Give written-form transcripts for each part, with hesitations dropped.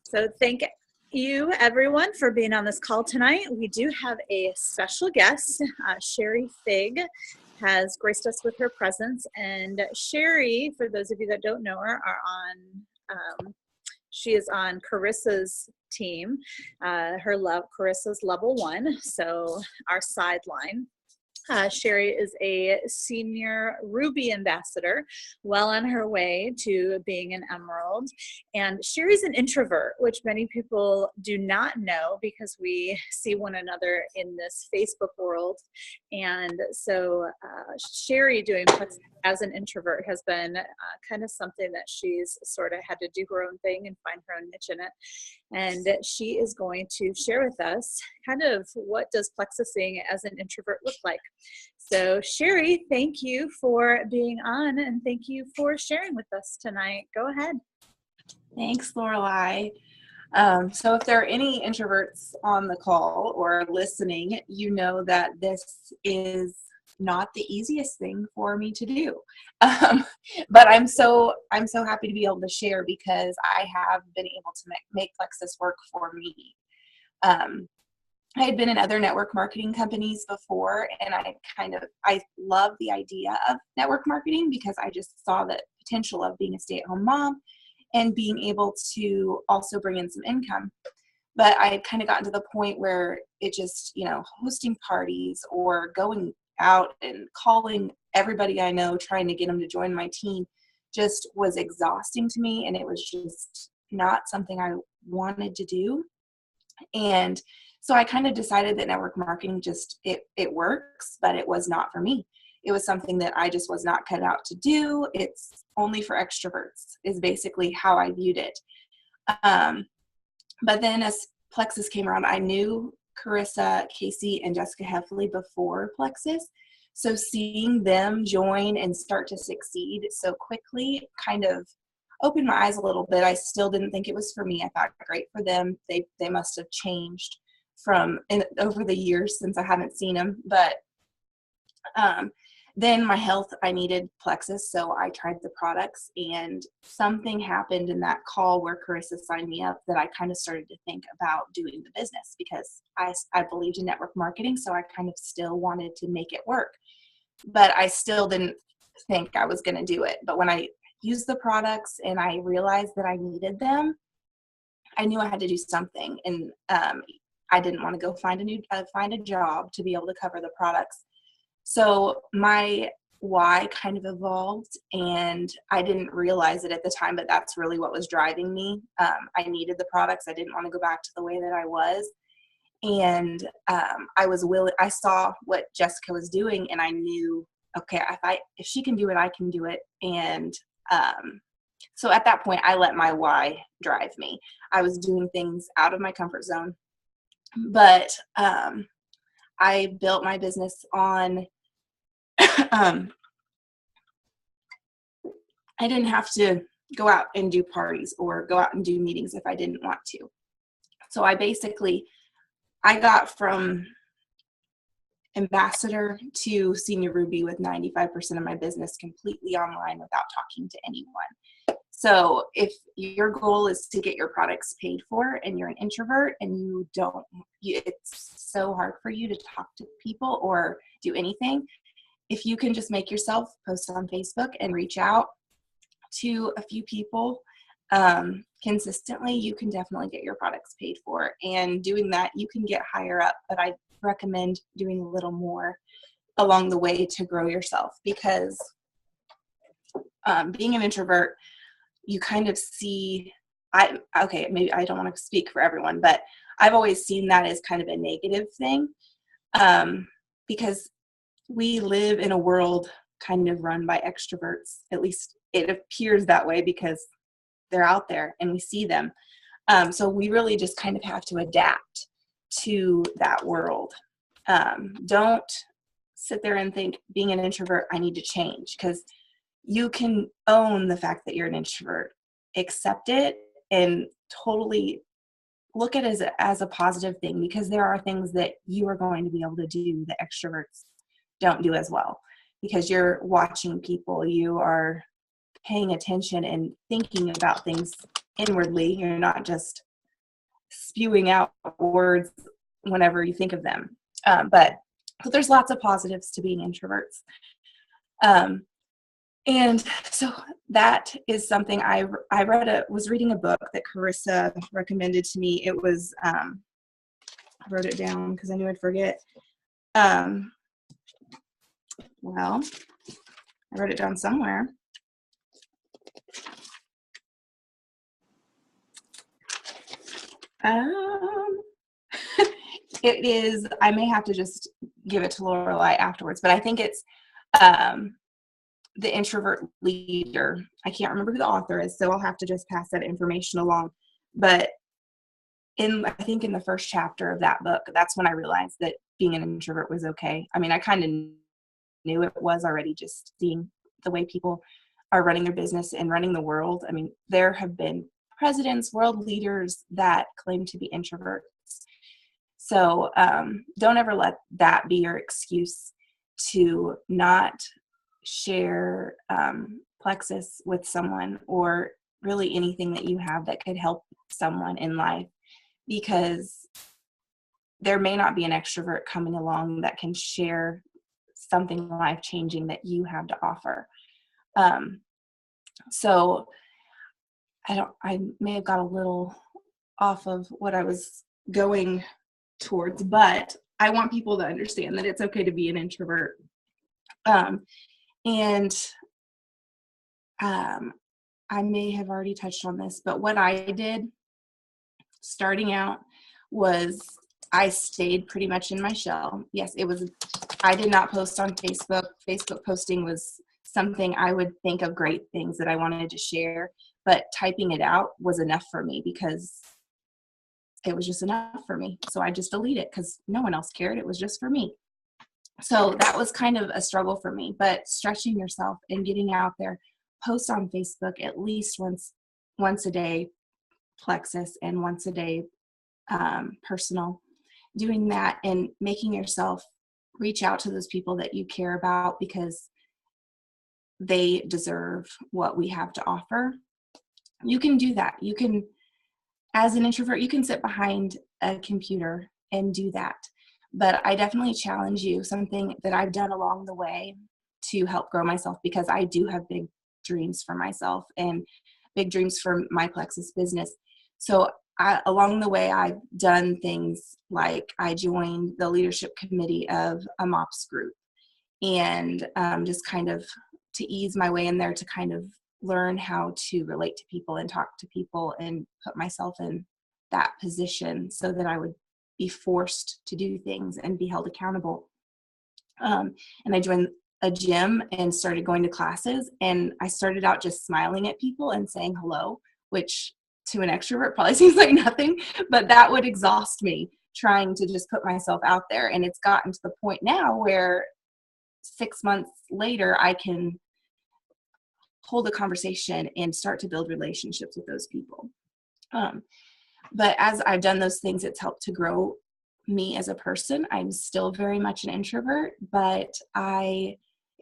So thank you, everyone, for being on this call tonight. We do have a special guest. Sherri Figg has graced us with her presence. And Sherri, for those of you that don't know her, she is on Carissa's team. Carissa's level 1, so our sideline. Sherri is a senior Ruby ambassador, well on her way to being an Emerald. And Sherri's an introvert, which many people do not know because we see one another in this Facebook world. And so Sherri doing Plexus as an introvert has been kind of something that she's sort of had to do her own thing and find her own niche in it. And she is going to share with us kind of what does Plexusing as an introvert look like. So Sherri, thank you for being on and thank you for sharing with us tonight. Go ahead. Thanks, Lorelei. So if there are any introverts on the call or listening, you know that this is not the easiest thing for me to do. But I'm so happy to be able to share because I have been able to make Plexus work for me. I had been in other network marketing companies before, and I love the idea of network marketing because I just saw the potential of being a stay-at-home mom and being able to also bring in some income. But I had kind of gotten to the point where it just, hosting parties or going out and calling everybody I know, trying to get them to join my team just was exhausting to me. And it was just not something I wanted to do. And so I kind of decided that network marketing it works, but it was not for me. It was something that I just was not cut out to do. It's only for extroverts is basically how I viewed it. But then as Plexus came around, I knew Carissa, Casey, and Jessica Heffley before Plexus. So seeing them join and start to succeed so quickly kind of opened my eyes a little bit. I still didn't think it was for me. I thought, great for them. They must have changed over the years since I haven't seen them. But then my health, I needed Plexus, so I tried the products, and something happened in that call where Carissa signed me up that I kind of started to think about doing the business because I believed in network marketing, so I kind of still wanted to make it work. But I still didn't think I was going to do it. But when I used the products and I realized that I needed them, I knew I had to do something. And I didn't want to go find a job to be able to cover the products. So my why kind of evolved, and I didn't realize it at the time, but that's really what was driving me. I needed the products. I didn't want to go back to the way that I was. And I was willing. I saw what Jessica was doing, and I knew, okay, if she can do it, I can do it. And so at that point, I let my why drive me. I was doing things out of my comfort zone, but I built my business on. I didn't have to go out and do parties or go out and do meetings if I didn't want to. So I got from ambassador to senior Ruby with 95% of my business completely online without talking to anyone. So if your goal is to get your products paid for and you're an introvert and it's so hard for you to talk to people or do anything, if you can just make yourself post on Facebook and reach out to a few people consistently, you can definitely get your products paid for. And doing that, you can get higher up, but I recommend doing a little more along the way to grow yourself because being an introvert, you kind of see, maybe I don't want to speak for everyone, but I've always seen that as kind of a negative thing because we live in a world kind of run by extroverts. At least it appears that way because they're out there and we see them. So we really just kind of have to adapt to that world. Don't sit there and think being an introvert, I need to change, because you can own the fact that you're an introvert, accept it, and totally look at it as a positive thing, because there are things that you are going to be able to do that extroverts don't do as well, because you're watching people, you are paying attention and thinking about things inwardly. You're not just spewing out words whenever you think of them. But there's lots of positives to being introverts. And so that is something I was reading a book that Carissa recommended to me. It was, I wrote it down because I knew I'd forget. Well, I wrote it down somewhere. It is, I may have to just give it to Lorelai afterwards, but I think it's The Introvert Leader. I can't remember who the author is, so I'll have to just pass that information along. But I think in the first chapter of that book, that's when I realized that being an introvert was okay. I mean, I kind of knew it was already, just seeing the way people are running their business and running the world. I mean, there have been presidents, world leaders that claim to be introverts. So don't ever let that be your excuse to not share Plexus with someone, or really anything that you have that could help someone in life, because there may not be an extrovert coming along that can share something life-changing that you have to offer. So I may have got a little off of what I was going towards, but I want people to understand that it's okay to be an introvert. I may have already touched on this, but what I did starting out was I stayed pretty much in my shell. Yes, I did not post on Facebook. Facebook posting was something I would think of great things that I wanted to share, but typing it out was enough for me, because it was just enough for me. So I just deleted it because no one else cared. It was just for me. So that was kind of a struggle for me, but stretching yourself and getting out there, post on Facebook at least once a day, Plexus, and once a day, personal, doing that and making yourself reach out to those people that you care about, because they deserve what we have to offer. You can do that. You can, as an introvert, you can sit behind a computer and do that. But I definitely challenge you, something that I've done along the way to help grow myself, because I do have big dreams for myself and big dreams for my Plexus business. So along the way, I've done things like I joined the leadership committee of a MOPS group, and just kind of to ease my way in there, to kind of learn how to relate to people and talk to people and put myself in that position so that I would be forced to do things and be held accountable. And I joined a gym and started going to classes, and I started out just smiling at people and saying hello, which to an extrovert probably seems like nothing, but that would exhaust me, trying to just put myself out there. And it's gotten to the point now where 6 months later, I can hold a conversation and start to build relationships with those people. But as I've done those things, it's helped to grow me as a person. I'm still very much an introvert, but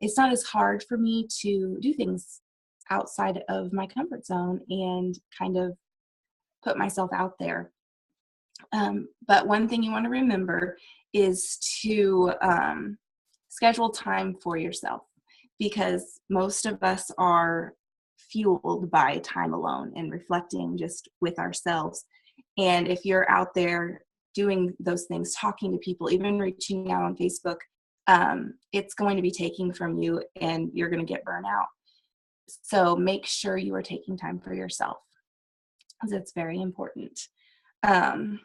it's not as hard for me to do things outside of my comfort zone and kind of put myself out there. But one thing you want to remember is to schedule time for yourself, because most of us are fueled by time alone and reflecting just with ourselves. And if you're out there doing those things, talking to people, even reaching out on Facebook, it's going to be taking from you and you're going to get burnt out. So make sure you are taking time for yourself, because it's very important. And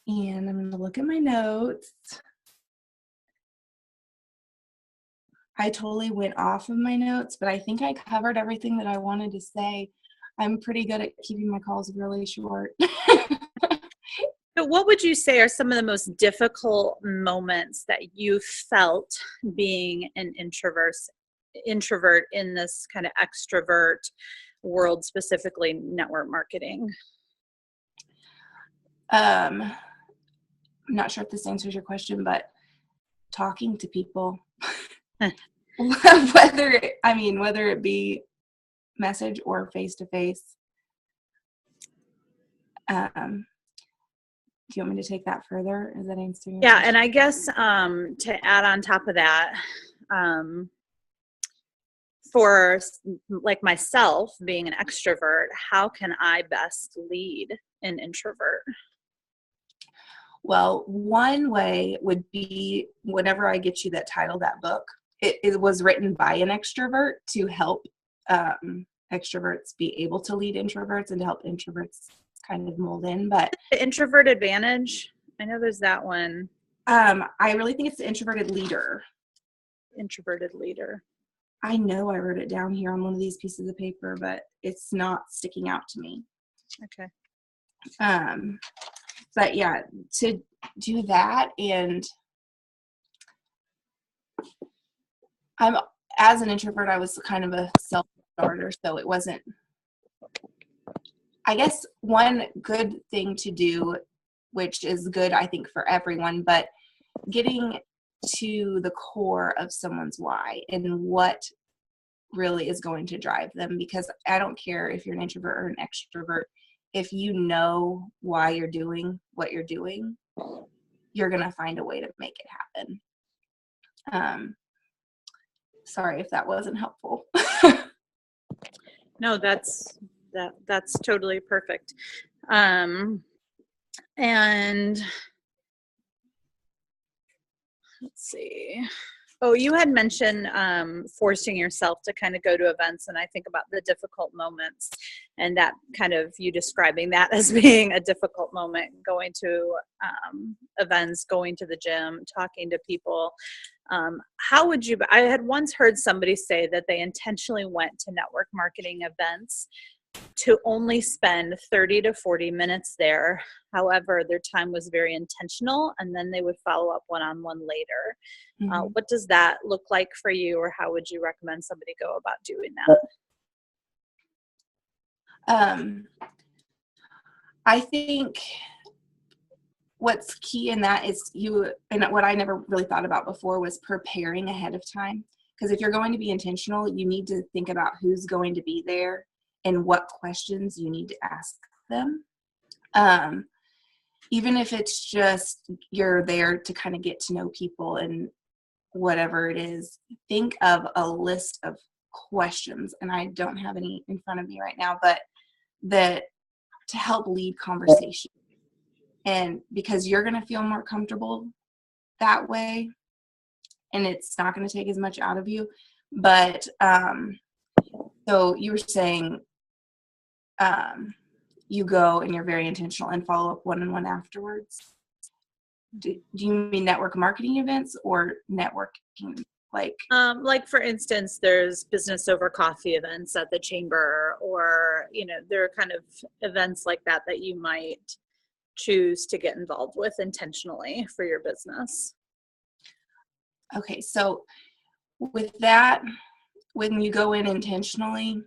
I'm going to look at my notes. I totally went off of my notes, but I think I covered everything that I wanted to say. I'm pretty good at keeping my calls really short. So what would you say are some of the most difficult moments that you felt being an introvert in this kind of extrovert world, specifically network marketing? I'm not sure if this answers your question, but talking to people, whether it be message or face to face. Do you want me to take that further? Is that answering your Yeah, question? and I guess to add on top of that, for like myself being an extrovert, how can I best lead an introvert? Well, one way would be whenever I get you that title, that book, it was written by an extrovert to help extroverts be able to lead introverts and to help introverts kind of mold in. But The Introvert Advantage, I know there's that one. I really think it's the Introverted Leader. Introverted Leader. I know I wrote it down here on one of these pieces of paper, but it's not sticking out to me. Okay. But yeah, to do that, and as an introvert, I was kind of a self-starter, so it wasn't, I guess one good thing to do, which is good, I think, for everyone, but getting to the core of someone's why and what really is going to drive them, because I don't care if you're an introvert or an extrovert, if you know why you're doing what you're doing, you're going to find a way to make it happen. Sorry if that wasn't helpful. No, that's totally perfect. And let's see. Oh, you had mentioned forcing yourself to kind of go to events, and I think about the difficult moments, and that kind of you describing that as being a difficult moment, going to events, going to the gym, talking to people. How would you, I had once heard somebody say that they intentionally went to network marketing events to only spend 30 to 40 minutes there. However, their time was very intentional, and then they would follow up one-on-one later. Mm-hmm. What does that look like for you, or how would you recommend somebody go about doing that? I think what's key in that is and what I never really thought about before was preparing ahead of time. Because if you're going to be intentional, you need to think about who's going to be there and what questions you need to ask them. Even if it's just you're there to kind of get to know people and whatever it is, think of a list of questions. And I don't have any in front of me right now, but that to help lead conversation. And because you're going to feel more comfortable that way, and it's not going to take as much out of you. But so you were saying you go and you're very intentional and follow up one-on-one afterwards. Do you mean network marketing events or networking? Like for instance, there's business over coffee events at the chamber, or there are kind of events like that you might choose to get involved with intentionally for your business. Okay, so with that, when you go in intentionally,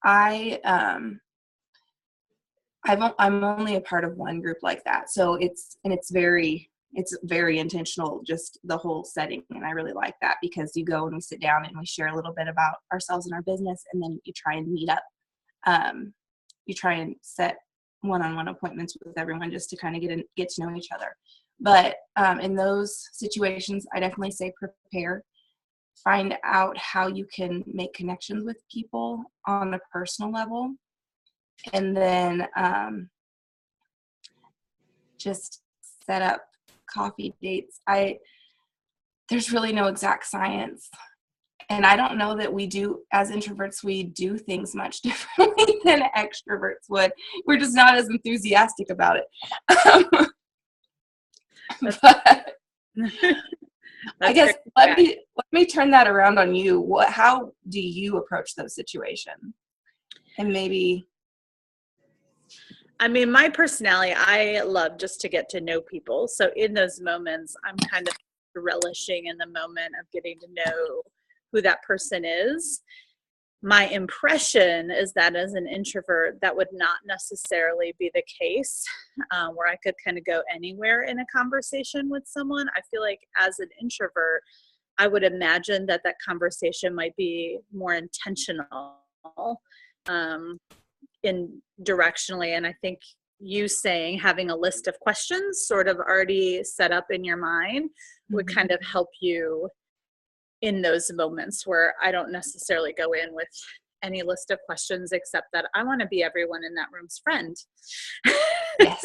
I'm only a part of one group like that, so it's very intentional, just the whole setting, and I really like that, because you go and we sit down and we share a little bit about ourselves and our business, and then you try and meet up. You try and set one-on-one appointments with everyone just to kind of get to know each other. But in those situations, I definitely say prepare. Find out how you can make connections with people on a personal level, and then just set up coffee dates. There's really no exact science, and I don't know that we do, as introverts, we do things much differently than extroverts would. We're just not as enthusiastic about it. But I guess let me turn that around on you. How do you approach those situations? And maybe, I mean, my personality, I love just to get to know people. So in those moments, I'm kind of relishing in the moment of getting to know who that person is. My impression is that as an introvert, that would not necessarily be the case, where I could kind of go anywhere in a conversation with someone. I feel like as an introvert, I would imagine that conversation might be more intentional. in directionally. And I think you saying having a list of questions sort of already set up in your mind would kind of help you in those moments where I don't necessarily go in with any list of questions except that I want to be everyone in that room's friend. Yes.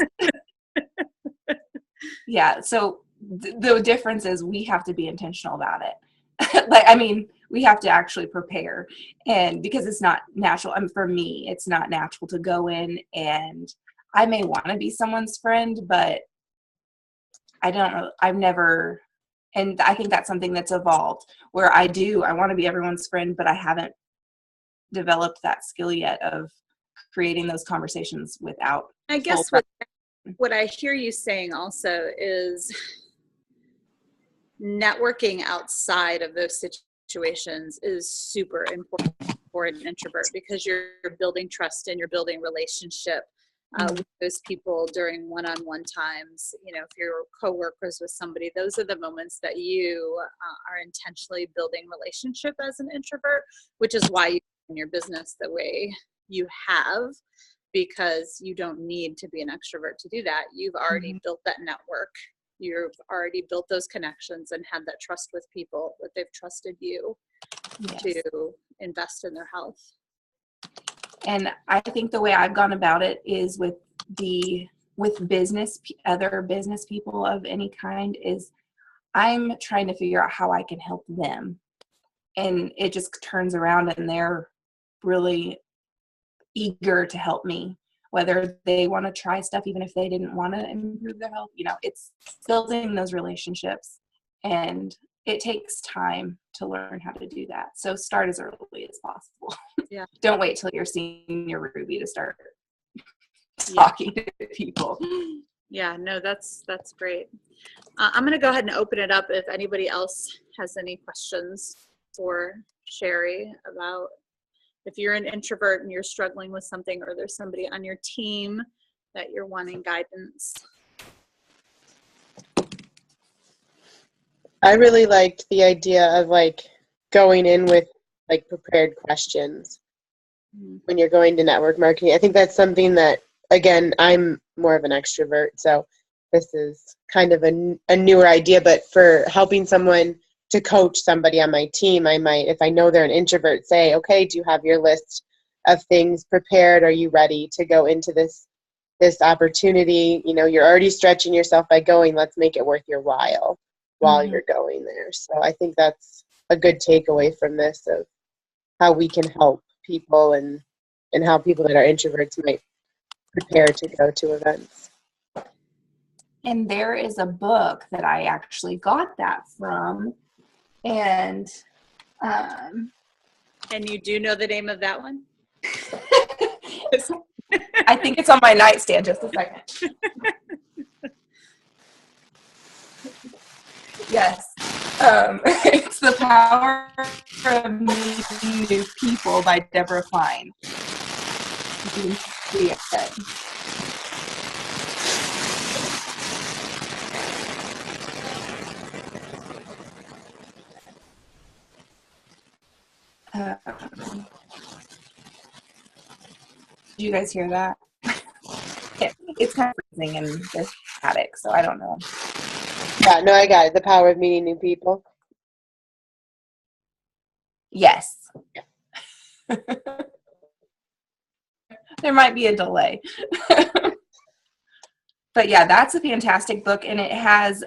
Yeah. So the difference is we have to be intentional about it. Like, I mean, we have to actually prepare, and because it's not natural. For me, it's not natural to go in, and I may want to be someone's friend, but I don't know. I've never, and I think that's something that's evolved where I want to be everyone's friend, but I haven't developed that skill yet of creating those conversations without. I guess what I hear you saying also is networking outside of those situations is super important for an introvert, because you're building trust and you're building relationship with those people during one-on-one times. You know, if you're co-workers with somebody, those are the moments that you are intentionally building relationship as an introvert, which is why you run your business the way you have, because you don't need to be an extrovert to do that. You've already built that network. You've already built those connections and had that trust with people, that they've trusted you to invest in their health. And I think the way I've gone about it is with other business people of any kind, is I'm trying to figure out how I can help them. And it just turns around and they're really eager to help me, whether they want to try stuff, even if they didn't want to improve their health. You know, it's building those relationships, and it takes time to learn how to do that. So start as early as possible. Yeah. Don't wait till you're senior Ruby to start talking to people. Yeah, no, that's great. I'm going to go ahead and open it up if anybody else has any questions for Sherri about if you're an introvert and you're struggling with something, or there's somebody on your team that you're wanting guidance. I really liked the idea of like going in with like prepared questions when you're going to network marketing. I think that's something that, again, I'm more of an extrovert, so this is kind of a newer idea, but for helping someone to coach somebody on my team, I might, if I know they're an introvert, say, okay, do you have your list of things prepared? Are you ready to go into this opportunity? You know, you're already stretching yourself by going, let's make it worth your while you're going there. So I think that's a good takeaway from this, of how we can help people and how people that are introverts might prepare to go to events. And there is a book that I actually got that from. And you do know the name of that one? I think it's on my nightstand. Just a second. Yes. It's The Power of Meeting New People by Deborah Klein. You can see it. Did you guys hear that? It's kind of freezing in this attic, so I don't know. Yeah, no, I got it. The Power of Meeting New People. Yes. Yeah. There might be a delay. But yeah, that's a fantastic book, and it has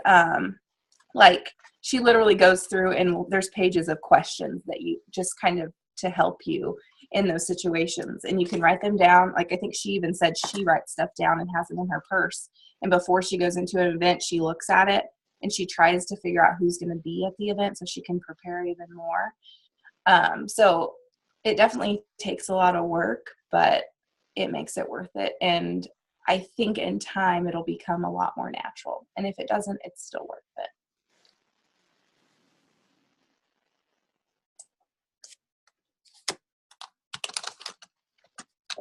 like, she literally goes through, and there's pages of questions that you just kind of to help you in those situations, and you can write them down. Like, I think she even said she writes stuff down and has it in her purse, and before she goes into an event, she looks at it and she tries to figure out who's going to be at the event so she can prepare even more. So it definitely takes a lot of work, but it makes it worth it. And I think in time it'll become a lot more natural. And if it doesn't, it's still worth it.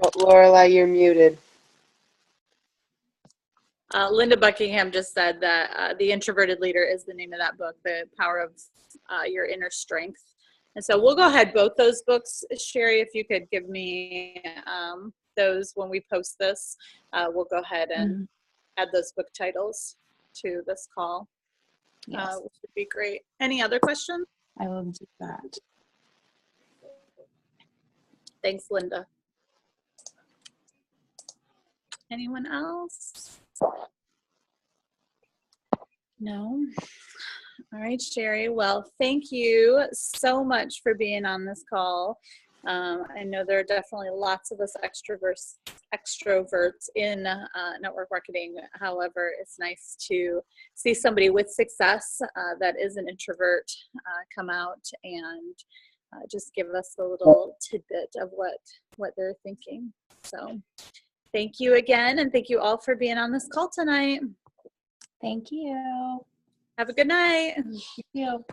Oh, Lorelai, you're muted. Linda Buckingham just said that The Introverted Leader is the name of that book, The Power of Your Inner Strength. And so we'll go ahead, both those books. Sherri, if you could give me those when we post this. We'll go ahead and add those book titles to this call, Yes. which would be great. Any other questions? I will do that. Thanks, Linda. Anyone else? No? All right, Sherri. Well, thank you so much for being on this call. I know there are definitely lots of us extroverts in network marketing. However, it's nice to see somebody with success that is an introvert come out and just give us a little tidbit of what they're thinking. So thank you again, and thank you all for being on this call tonight. Thank you. Have a good night. You too.